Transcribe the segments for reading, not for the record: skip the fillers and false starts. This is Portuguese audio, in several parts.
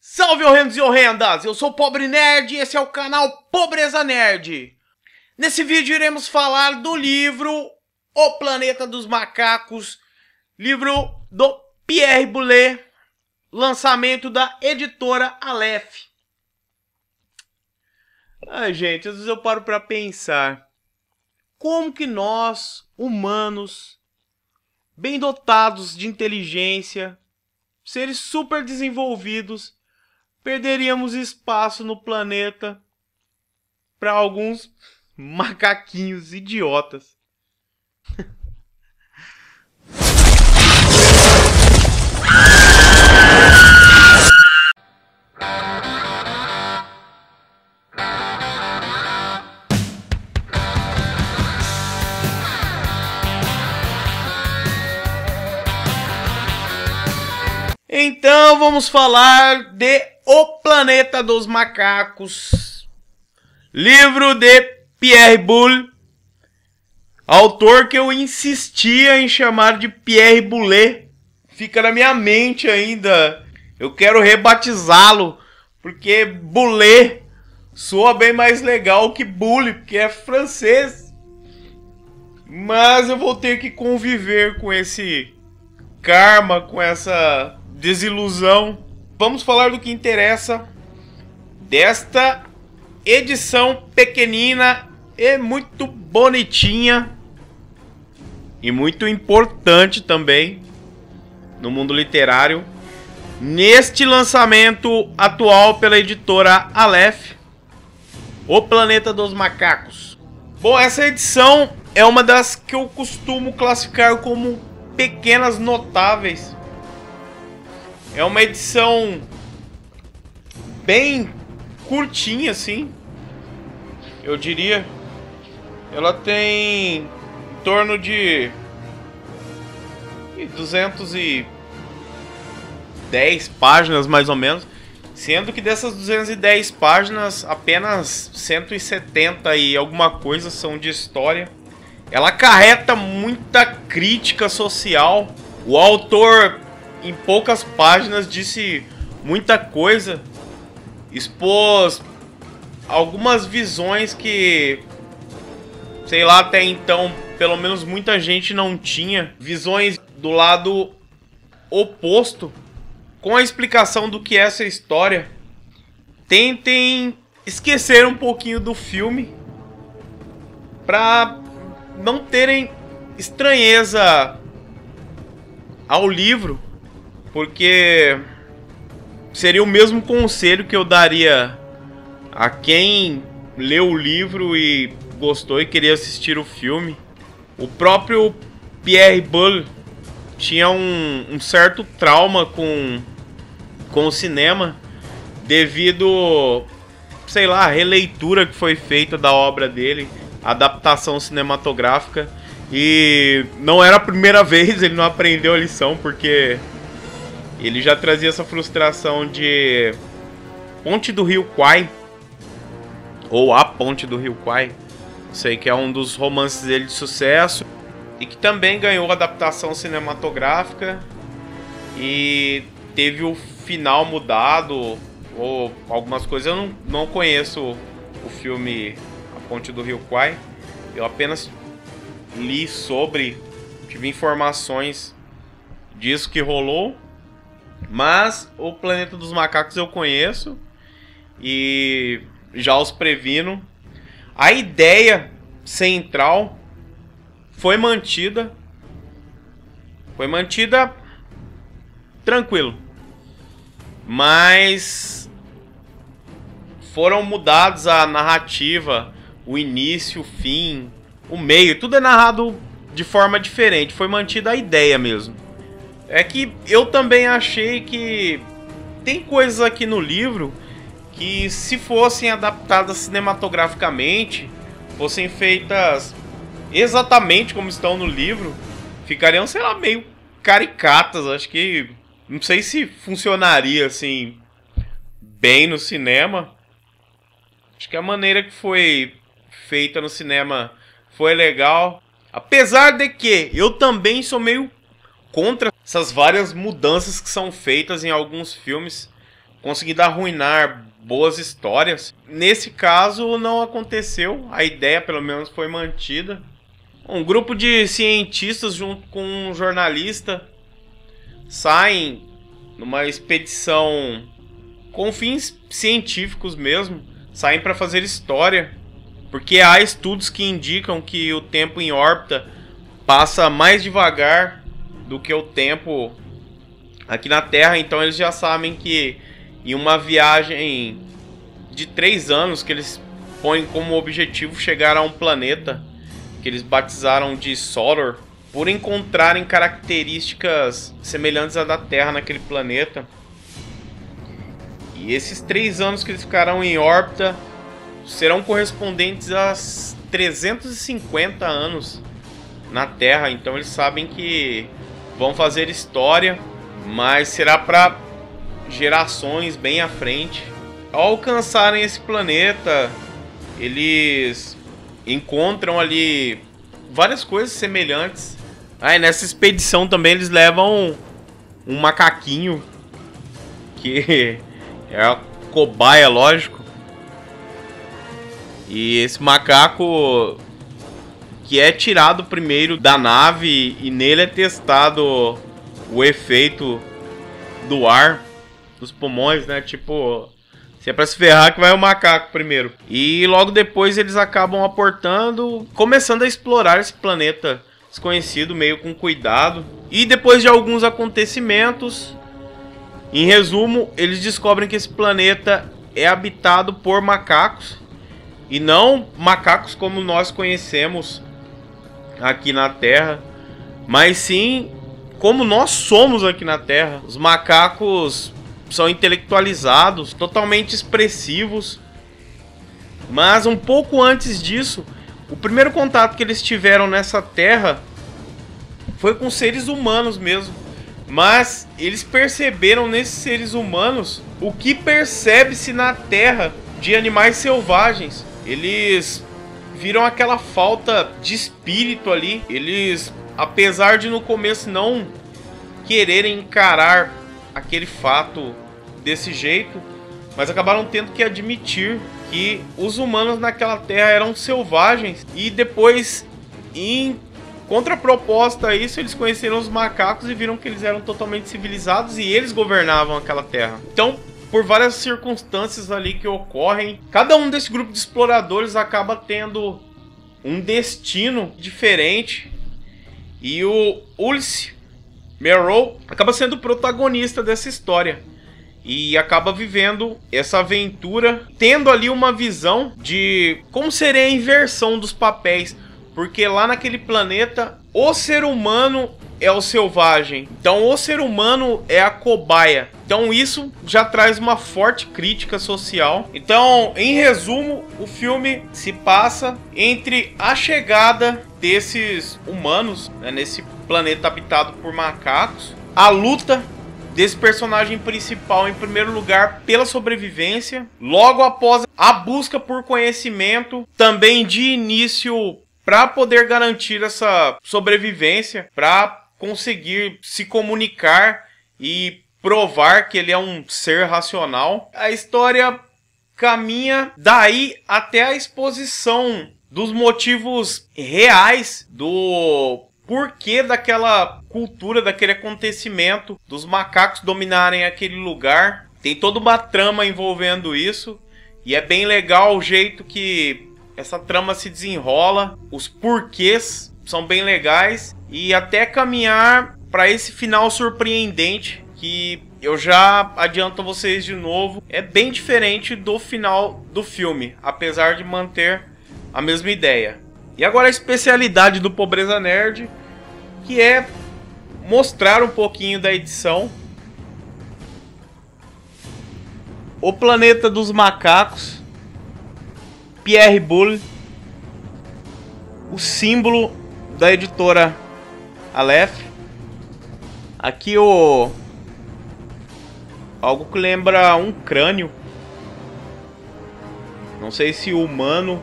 Salve horrendos e horrendas, eu sou o Pobre Nerd e esse é o canal Pobreza Nerd. Nesse vídeo iremos falar do livro O Planeta dos Macacos, livro do Pierre Boulez, lançamento da editora Aleph. Ai gente, às vezes eu paro para pensar, como que nós, humanos, bem dotados de inteligência, seres super desenvolvidos, perderíamos espaço no planeta para alguns macaquinhos idiotas. Então vamos falar de O Planeta dos Macacos, livro de Pierre Boulez, autor que eu insistia em chamar de Pierre Boulez. Fica na minha mente ainda, eu quero rebatizá-lo, porque Boulez soa bem mais legal que Boulez, porque é francês. Mas eu vou ter que conviver com esse karma, com essa desilusão. Vamos falar do que interessa desta edição pequenina e muito bonitinha e muito importante também no mundo literário, neste lançamento atual pela editora Aleph, O Planeta dos Macacos. Bom, essa edição é uma das que eu costumo classificar como pequenas notáveis. É uma edição bem curtinha, assim, eu diria. Ela tem em torno de 210 páginas, mais ou menos. Sendo que dessas 210 páginas, apenas 170 e alguma coisa são de história. Ela acarreta muita crítica social. O autor, em poucas páginas, disse muita coisa, expôs algumas visões que, sei lá, até então, pelo menos muita gente não tinha, visões do lado oposto, com a explicação do que é essa história. Tentem esquecer um pouquinho do filme, para não terem estranheza ao livro, porque seria o mesmo conselho que eu daria a quem leu o livro e gostou e queria assistir o filme. O próprio Pierre Boulez tinha um certo trauma com o cinema devido, sei lá, a releitura que foi feita da obra dele, a adaptação cinematográfica. E não era a primeira vez, ele não aprendeu a lição, porque ele já trazia essa frustração de Ponte do Rio Kwai, ou A Ponte do Rio Kwai, sei que é um dos romances dele de sucesso, e que também ganhou adaptação cinematográfica, e teve o final mudado, ou algumas coisas. Eu não conheço o filme A Ponte do Rio Kwai, eu apenas li sobre, tive informações disso que rolou. Mas O Planeta dos Macacos eu conheço e já os previno. A ideia central foi mantida tranquilo, mas foram mudados a narrativa, o início, o fim, o meio, tudo é narrado de forma diferente. Foi mantida a ideia mesmo. É que eu também achei que tem coisas aqui no livro que, se fossem adaptadas cinematograficamente, fossem feitas exatamente como estão no livro, ficariam, sei lá, meio caricatas. Acho que, não sei se funcionaria assim bem no cinema. Acho que a maneira que foi feita no cinema foi legal. Apesar de que eu também sou meio contra essas várias mudanças que são feitas em alguns filmes. conseguindo arruinar boas histórias. Nesse caso não aconteceu, a ideia pelo menos foi mantida. Um grupo de cientistas junto com um jornalista saem numa expedição com fins científicos mesmo, saem para fazer história, porque há estudos que indicam que o tempo em órbita passa mais devagar do que o tempo aqui na Terra. Então eles já sabem que em uma viagem de 3 anos que eles põem como objetivo chegar a um planeta que eles batizaram de Sodor, por encontrarem características semelhantes à da Terra naquele planeta. E esses 3 anos que eles ficarão em órbita serão correspondentes a 350 anos na Terra. Então eles sabem que vão fazer história, mas será para gerações bem à frente. Ao alcançarem esse planeta, eles encontram ali várias coisas semelhantes. E nessa expedição também eles levam um macaquinho, que é a cobaia, lógico. E esse macaco que é tirado primeiro da nave e nele é testado o efeito do ar, dos pulmões, né? Tipo, se é pra se ferrar que vai o macaco primeiro. E logo depois eles acabam aportando, começando a explorar esse planeta desconhecido, meio com cuidado. E depois de alguns acontecimentos, em resumo, eles descobrem que esse planeta é habitado por macacos. E não macacos como nós conhecemos aqui na Terra, mas sim como nós somos aqui na Terra. Os macacos são intelectualizados, totalmente expressivos. Mas um pouco antes disso, o primeiro contato que eles tiveram nessa Terra foi com seres humanos mesmo. Mas eles perceberam nesses seres humanos o que percebe-se na Terra de animais selvagens. Eles viram aquela falta de espírito ali. Eles, apesar de no começo não quererem encarar aquele fato desse jeito, mas acabaram tendo que admitir que os humanos naquela terra eram selvagens. E depois, em contraproposta a isso, eles conheceram os macacos e viram que eles eram totalmente civilizados e eles governavam aquela terra. Então, por várias circunstâncias ali que ocorrem, cada um desse grupo de exploradores acaba tendo um destino diferente. E o Ulysses Merrow acaba sendo o protagonista dessa história e acaba vivendo essa aventura, tendo ali uma visão de como seria a inversão dos papéis, porque lá naquele planeta o ser humano é o selvagem, então o ser humano é a cobaia. Então isso já traz uma forte crítica social. Então, em resumo, o filme se passa entre a chegada desses humanos, né, nesse planeta habitado por macacos, a luta desse personagem principal, em primeiro lugar, pela sobrevivência, logo após a busca por conhecimento, também de início para poder garantir essa sobrevivência, para conseguir se comunicar e provar que ele é um ser racional. A história caminha daí até a exposição dos motivos reais do porquê daquela cultura, daquele acontecimento, dos macacos dominarem aquele lugar. Tem toda uma trama envolvendo isso e é bem legal o jeito que essa trama se desenrola, os porquês são bem legais e até caminhar para esse final surpreendente que eu já adianto a vocês de novo, é bem diferente do final do filme, apesar de manter a mesma ideia. E agora a especialidade do Pobreza Nerd, que é mostrar um pouquinho da edição. O Planeta dos Macacos, Pierre Boulle, o símbolo da editora Aleph. Aqui algo que lembra um crânio, não sei se humano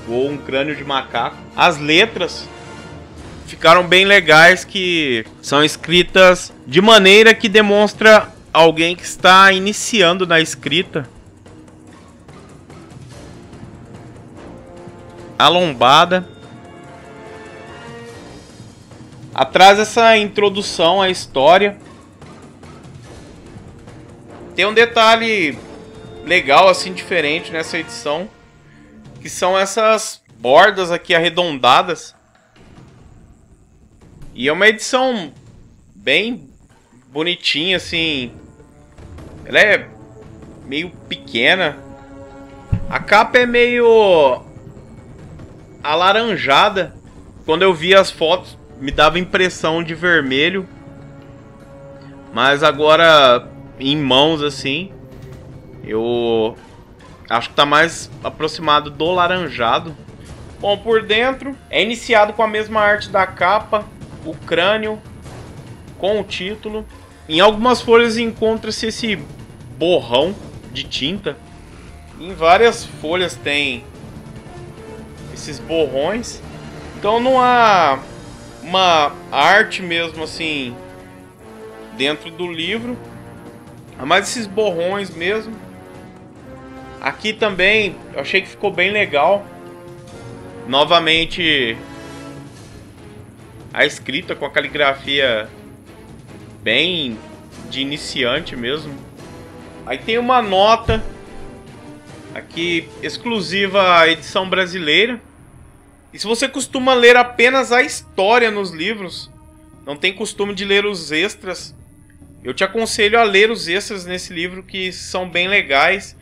ou um crânio de macaco. As letras ficaram bem legais, que são escritas de maneira que demonstra alguém que está iniciando na escrita. A lombada. Atrás essa introdução à história. Tem um detalhe legal, assim, diferente nessa edição, que são essas bordas aqui arredondadas. E é uma edição bem bonitinha, assim. Ela é meio pequena. A capa é meio alaranjada. Quando eu vi as fotos, me dava impressão de vermelho. Mas agora, em mãos, assim, eu acho que tá mais aproximado do laranjado. Bom, por dentro é iniciado com a mesma arte da capa, o crânio com o título. Em algumas folhas encontra-se esse borrão de tinta. Em várias folhas tem esses borrões. Então não há uma arte mesmo assim dentro do livro. Há mais esses borrões mesmo. Aqui também eu achei que ficou bem legal. Novamente a escrita com a caligrafia bem de iniciante mesmo. Aí tem uma nota aqui exclusiva à edição brasileira. E se você costuma ler apenas a história nos livros, não tem costume de ler os extras, eu te aconselho a ler os extras nesse livro, que são bem legais.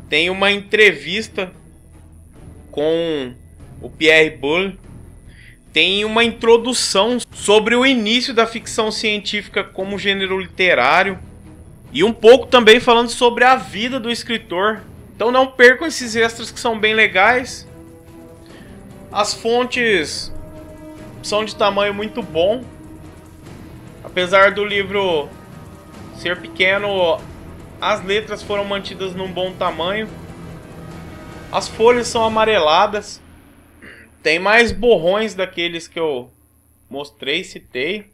Tem uma entrevista com o Pierre Boulle. Tem uma introdução sobre o início da ficção científica como gênero literário. E um pouco também falando sobre a vida do escritor. Então não percam esses extras que são bem legais. As fontes são de tamanho muito bom. Apesar do livro ser pequeno, as letras foram mantidas num bom tamanho. As folhas são amareladas. Tem mais borrões daqueles que eu mostrei e citei.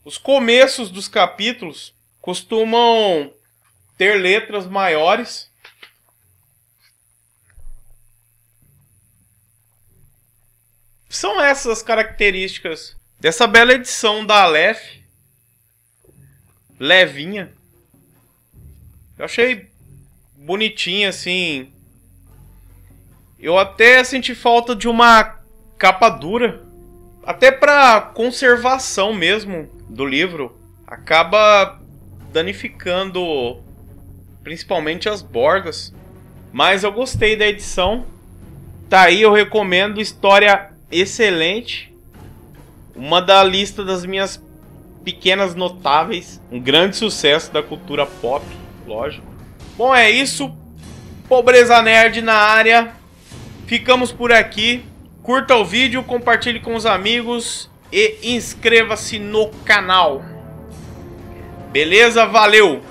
Os começos dos capítulos costumam ter letras maiores. São essas as características dessa bela edição da Aleph. Levinha. Eu achei bonitinha, assim. Eu até senti falta de uma capa dura. Até para conservação mesmo do livro. Acaba danificando principalmente as bordas. Mas eu gostei da edição. Tá aí, eu recomendo. História excelente. Uma da lista das minhas pequenas notáveis. Um grande sucesso da cultura pop, lógico. Bom, é isso. Pobreza Nerd na área. Ficamos por aqui. Curta o vídeo, compartilhe com os amigos e inscreva-se no canal. Beleza? Valeu!